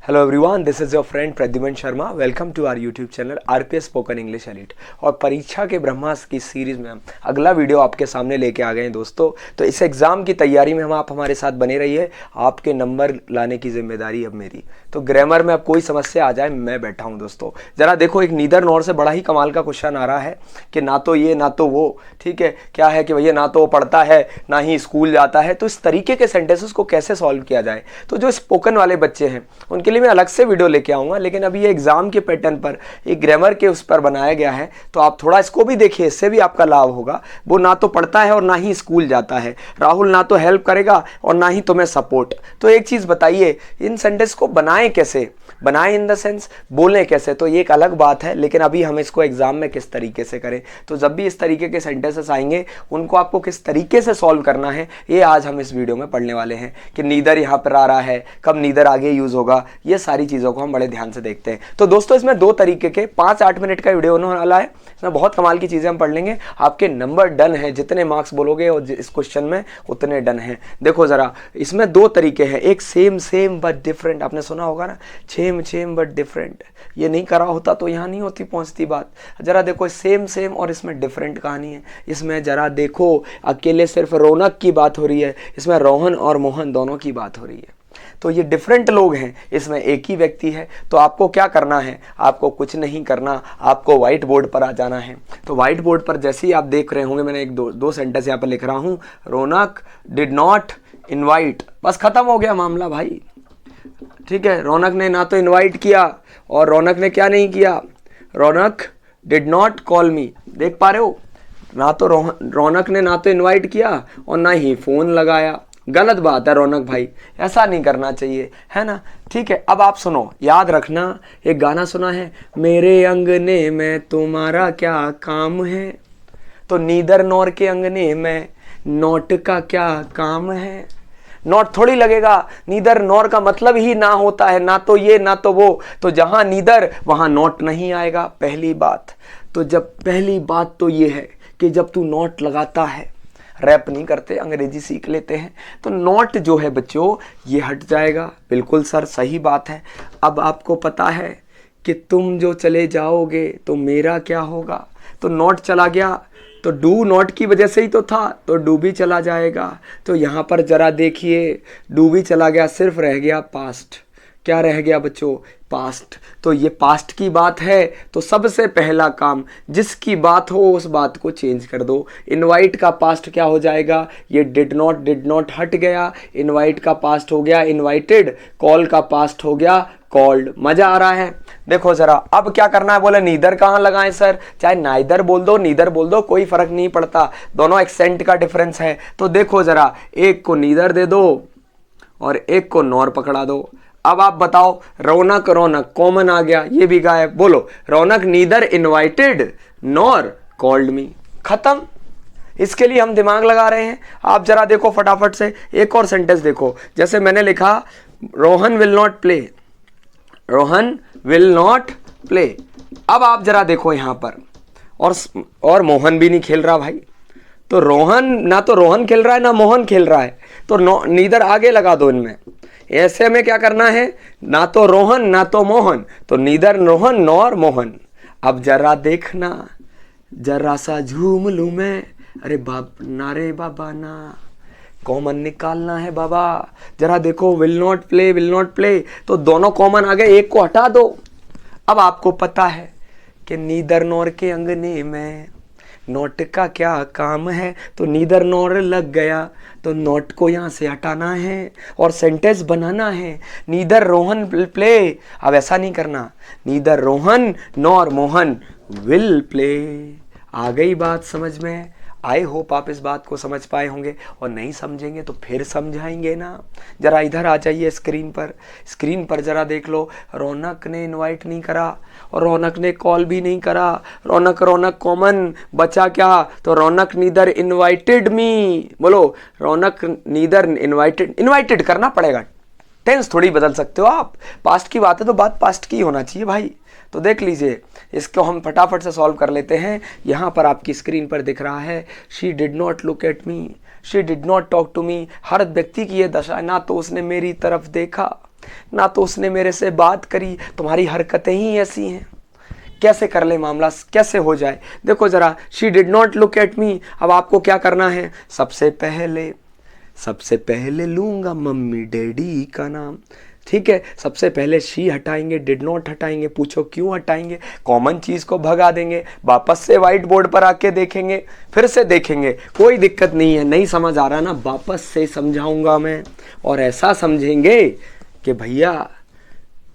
Hello everyone, this is your friend Pradyuman Sharma. Welcome to our YouTube channel RPS spoken English elite. और परीक्षा के ब्रह्मास्त्र की series में हम अगला वीडियो आपके सामने लेके आ गए हैं दोस्तों। तो इस एग्ज़ाम की तैयारी में आप हमारे साथ बने रहिए। आपके नंबर लाने की जिम्मेदारी अब मेरी। तो ग्रामर में अब कोई समस्या आ जाए, मैं बैठा हूँ दोस्तों। ज़रा देखो, एक नीदर नॉर से बड़ा ही कमाल का क्वेश्चन आ रहा है कि ना तो ये ना तो वो, ठीक है। क्या है कि भैया ना तो वो पढ़ता है ना ही स्कूल जाता है। तो इस तरीके के सेंटेंसेस को कैसे सॉल्व किया जाए। तो जो स्पोकन वाले बच्चे हैं उनके लिए मैं अलग से वीडियो लेके आऊँगा, लेकिन अभी ये एग्जाम के पैटर्न पर, एक ग्रामर के उस पर बनाया गया है। तो आप थोड़ा इसको भी देखिए, इससे भी आपका लाभ होगा। वो ना तो पढ़ता है और ना ही स्कूल जाता है। राहुल ना तो हेल्प करेगा और ना ही तुम्हें सपोर्ट। तो एक चीज़ बताइए, इन सेंटेंस को बनाएं कैसे, बनाएं इन द सेंस बोलें कैसे, तो ये एक अलग बात है। लेकिन अभी हम इसको एग्जाम में किस तरीके से करें, तो जब भी इस तरीके के सेंटेंसेस आएंगे उनको आपको किस तरीके से सॉल्व करना है, ये आज हम इस वीडियो में पढ़ने वाले हैं। कि नीदर यहाँ पर आ रहा है, कब नीदर आगे यूज होगा, ये सारी चीज़ों को हम बड़े ध्यान से देखते हैं। तो दोस्तों, इसमें दो तरीके के 5-8 मिनट का वीडियो होने वाला है। इसमें बहुत कमाल की चीज़ें हम पढ़ लेंगे। आपके नंबर डन है, जितने मार्क्स बोलोगे और इस क्वेश्चन में उतने डन हैं। देखो ज़रा, इसमें दो तरीके हैं। एक सेम सेम बट डिफरेंट, आपने सुना होगा ना, सेम सेम बट डिफरेंट। ये नहीं करा होता तो यहाँ नहीं होती पहुँचती बात। जरा देखो, सेम सेम और इसमें डिफरेंट कहानी है। इसमें जरा देखो, अकेले सिर्फ रौनक की बात हो रही है, इसमें रोहन और मोहन दोनों की बात हो रही है। तो ये डिफरेंट लोग हैं, इसमें एक ही व्यक्ति है। तो आपको क्या करना है, आपको कुछ नहीं करना, आपको व्हाइट बोर्ड पर आ जाना है। तो व्हाइट बोर्ड पर जैसे ही आप देख रहे होंगे, मैंने एक दो सेंटेंस यहाँ पर लिख रहा हूँ। रौनक डिड नॉट इनवाइट, बस खत्म हो गया मामला भाई। ठीक है, रौनक ने ना तो इनवाइट किया और रौनक ने क्या नहीं किया, रौनक डिड नॉट कॉल मी। देख पा रहे हो, ना तो रौनक ने ना तो इनवाइट किया और ना ही फोन लगाया। गलत बात है रौनक भाई, ऐसा नहीं करना चाहिए, है ना। ठीक है, अब आप सुनो, याद रखना, एक गाना सुना है, मेरे अंगने में तुम्हारा क्या काम है। तो नीदर नॉर के अंगने में नॉट का क्या काम है। नॉट थोड़ी लगेगा, नीदर नॉर का मतलब ही ना होता है, ना तो ये ना तो वो। तो जहां नीदर वहां नॉट नहीं आएगा, पहली बात। तो जब पहली बात तो ये है कि जब तू नॉट लगाता है, रैप नहीं करते, अंग्रेजी सीख लेते हैं, तो नॉट जो है बच्चों ये हट जाएगा। बिल्कुल सर, सही बात है। अब आपको पता है कि तुम जो चले जाओगे तो मेरा क्या होगा। तो नॉट चला गया तो डू नॉट की वजह से ही तो था, तो डू भी चला जाएगा। तो यहाँ पर जरा देखिए, डू भी चला गया, सिर्फ रह गया पास्ट। क्या रह गया बच्चों, पास्ट। तो ये पास्ट की बात है, तो सबसे पहला काम, जिसकी बात हो उस बात को चेंज कर दो। इनवाइट का पास्ट क्या हो जाएगा, ये डिड नॉट हट गया, इनवाइट का पास्ट हो गया इनवाइटेड, कॉल का पास्ट हो गया कॉल्ड। मजा आ रहा है। देखो जरा, अब क्या करना है, बोले नीदर कहाँ लगाएं सर, चाहे नाइदर बोल दो नीदर बोल दो, कोई फर्क नहीं पड़ता, दोनों एक्सेंट का डिफरेंस है। तो देखो जरा, एक को नीदर दे दो और एक को नॉर पकड़ा दो। अब आप बताओ, रौनक रौनक कॉमन आ गया, ये भी गायब। बोलो, Raunak neither invited nor called me, खत्म। इसके लिए हम दिमाग लगा रहे हैं। आप जरा देखो फटाफट से, एक और सेंटेंस देखो। जैसे मैंने लिखा, Rohan will not play, Rohan will not play. अब आप जरा देखो यहां पर, और मोहन भी नहीं खेल रहा भाई। तो रोहन, ना तो रोहन खेल रहा है ना मोहन खेल रहा है, तो नीदर आगे लगा दो इनमें। ऐसे में क्या करना है, ना तो रोहन ना तो मोहन, तो नीदर रोहन नॉर मोहन। अब जरा देखना, जरा सा झूम लूं मैं, अरे नारे बाबा ना, कॉमन निकालना है बाबा। जरा देखो, विल नॉट प्ले, तो दोनों कॉमन आ गए, एक को हटा दो। अब आपको पता है कि नीदर नॉर के अंगने में नॉट का क्या काम है। तो नीदर नॉर लग गया, तो नॉट को यहाँ से हटाना है और सेंटेंस बनाना है, नीदर रोहन विल प्ले। अब ऐसा नहीं करना, neither Rohan nor Mohan will play. आ गई बात समझ में। आई होप आप इस बात को समझ पाए होंगे, और नहीं समझेंगे तो फिर समझाएंगे ना। जरा इधर आ जाइए स्क्रीन पर जरा देख लो। रौनक ने इनवाइट नहीं करा और रौनक ने कॉल भी नहीं करा। रौनक कॉमन बचा क्या, तो रौनक नीदर इनवाइटेड मी। बोलो, रौनक नीदर इनवाइटेड करना पड़ेगा, टेंस थोड़ी बदल सकते हो आप। पास्ट की बात है तो बात पास्ट की होना चाहिए भाई। तो देख लीजिए, इसको हम फटाफट से सॉल्व कर लेते हैं। यहाँ पर आपकी स्क्रीन पर दिख रहा है, she did not look at me, she did not talk to me. हर व्यक्ति की ये दशा, ना तो उसने मेरी तरफ देखा ना तो उसने मेरे से बात करी, तुम्हारी हरकतें ही ऐसी हैं। कैसे कर ले मामला, कैसे हो जाए? देखो ज़रा, she did not look at मी। अब आपको क्या करना है? सबसे पहले लूँगा मम्मी डैडी का नाम, ठीक है। सबसे पहले शी हटाएंगे, डिड नॉट हटाएंगे। पूछो क्यों हटाएंगे? कॉमन चीज़ को भगा देंगे, वापस से वाइट बोर्ड पर आके देखेंगे, फिर से देखेंगे, कोई दिक्कत नहीं है। नहीं समझ आ रहा ना, वापस से समझाऊंगा मैं, और ऐसा समझेंगे कि भैया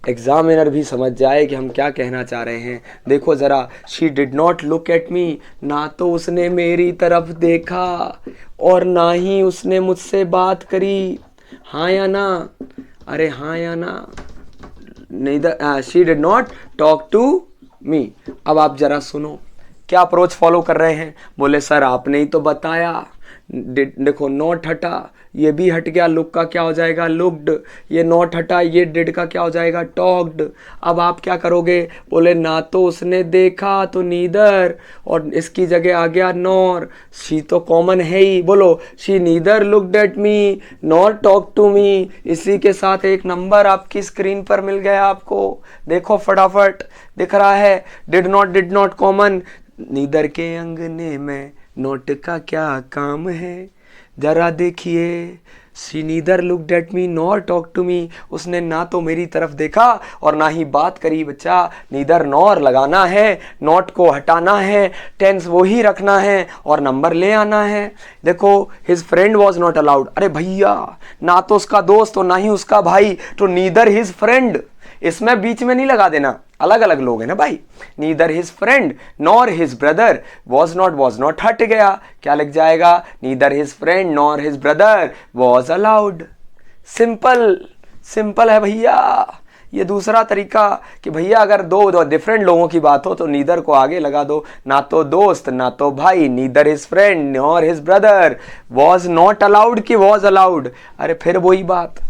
एग्जामिनर भी समझ जाए कि हम क्या कहना चाह रहे हैं। देखो ज़रा, she did not look at मी, ना तो उसने मेरी तरफ देखा और ना ही उसने मुझसे बात करी। हाँ या ना? अरे हाँ या ना? नहीं, she did not talk to me. अब आप जरा सुनो, क्या अप्रोच फॉलो कर रहे हैं? बोले सर आपने ही तो बताया। देखो, नॉट हटा, ये भी हट गया, लुक का क्या हो जाएगा? लुक्ड। ये नॉट हटा, ये डिड का क्या हो जाएगा? टॉक्ड। अब आप क्या करोगे? बोले ना तो उसने देखा, तो नीदर, और इसकी जगह आ गया नॉर। शी तो कॉमन है ही, बोलो she neither looked at me nor talk to me. इसी के साथ एक नंबर आपकी स्क्रीन पर मिल गया आपको। देखो फटाफट, दिख रहा है, डिड नॉट कॉमन। नीदर के अंगने में नोट का क्या काम है? जरा देखिए, she neither looked at me nor talk to me. उसने ना तो मेरी तरफ देखा और ना ही बात करी। बच्चा, नीदर नॉर लगाना है, नॉट को हटाना है, टेंस वो ही रखना है और नंबर ले आना है। देखो, his friend was not allowed. अरे भैया, ना तो उसका दोस्त और ना ही उसका भाई, तो नीदर हिज फ्रेंड। इसमें बीच में नहीं लगा देना, अलग अलग लोग हैं ना भाई। Neither his friend nor his brother, was not हट गया, क्या लग जाएगा? Neither his friend nor his brother was allowed. Simple है भैया। ये दूसरा तरीका कि भैया अगर दो डिफरेंट लोगों की बात हो तो नीदर को आगे लगा दो, ना तो दोस्त ना तो भाई। Neither his friend nor his brother was not allowed कि वॉज अलाउड? अरे फिर वही बात,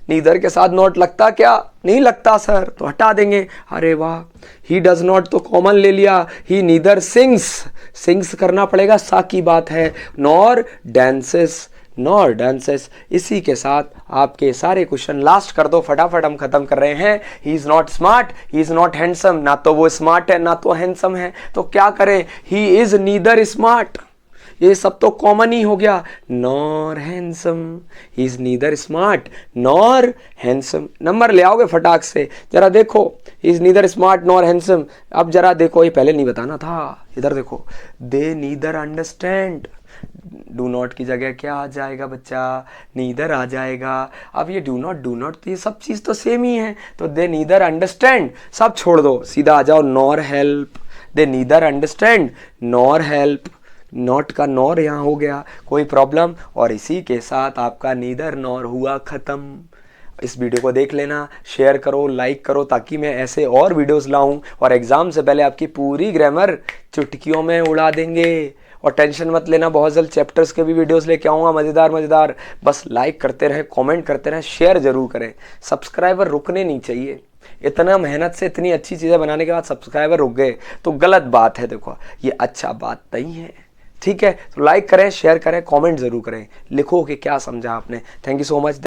नीदर के साथ नॉट लगता क्या? नहीं लगता सर, तो हटा देंगे। अरे वाह, ही डज नॉट तो कॉमन ले लिया। ही नीदर सिंग्स करना पड़ेगा, सा की बात है। Nor dances. इसी के साथ आपके सारे क्वेश्चन लास्ट कर दो, फटाफट हम खत्म कर रहे हैं। He is not smart, he is not handsome. ना तो वो स्मार्ट है ना तो हैंडसम है, तो क्या करें? ही इज नीदर स्मार्ट, ये सब तो कॉमन ही हो गया। Nor handsome, he is neither smart nor handsome. Number ले आओगे फटाक से? जरा देखो, he is neither smart nor handsome. अब जरा देखो, ये पहले नहीं बताना था, इधर देखो। दे नीदर अंडरस्टैंड, डू नॉट की जगह क्या आ जाएगा बच्चा? नीदर आ जाएगा। अब ये डू नॉट तो ये सब चीज़ तो सेम ही है, तो दे नीदर अंडरस्टैंड सब छोड़ दो, सीधा आ जाओ nor help. They neither understand nor help, not का नॉर यहाँ हो गया, कोई प्रॉब्लम? और इसी के साथ आपका नीदर नॉर हुआ ख़त्म। इस वीडियो को देख लेना, शेयर करो, लाइक करो, ताकि मैं ऐसे और वीडियोस लाऊं और एग्ज़ाम से पहले आपकी पूरी ग्रामर चुटकियों में उड़ा देंगे। और टेंशन मत लेना, बहुत जल्द चैप्टर्स के भी वीडियोस लेके आऊँगा मज़ेदार। बस लाइक करते रहें, कमेंट करते रहें, शेयर ज़रूर करें। सब्सक्राइबर रुकने नहीं चाहिए। इतना मेहनत से इतनी अच्छी चीज़ें बनाने के बाद सब्सक्राइबर रुक गए तो गलत बात है। देखो, ये अच्छा बात नहीं है, ठीक है? तो लाइक करें, शेयर करें, कमेंट ज़रूर करें, लिखो कि क्या समझा आपने। Thank you so much.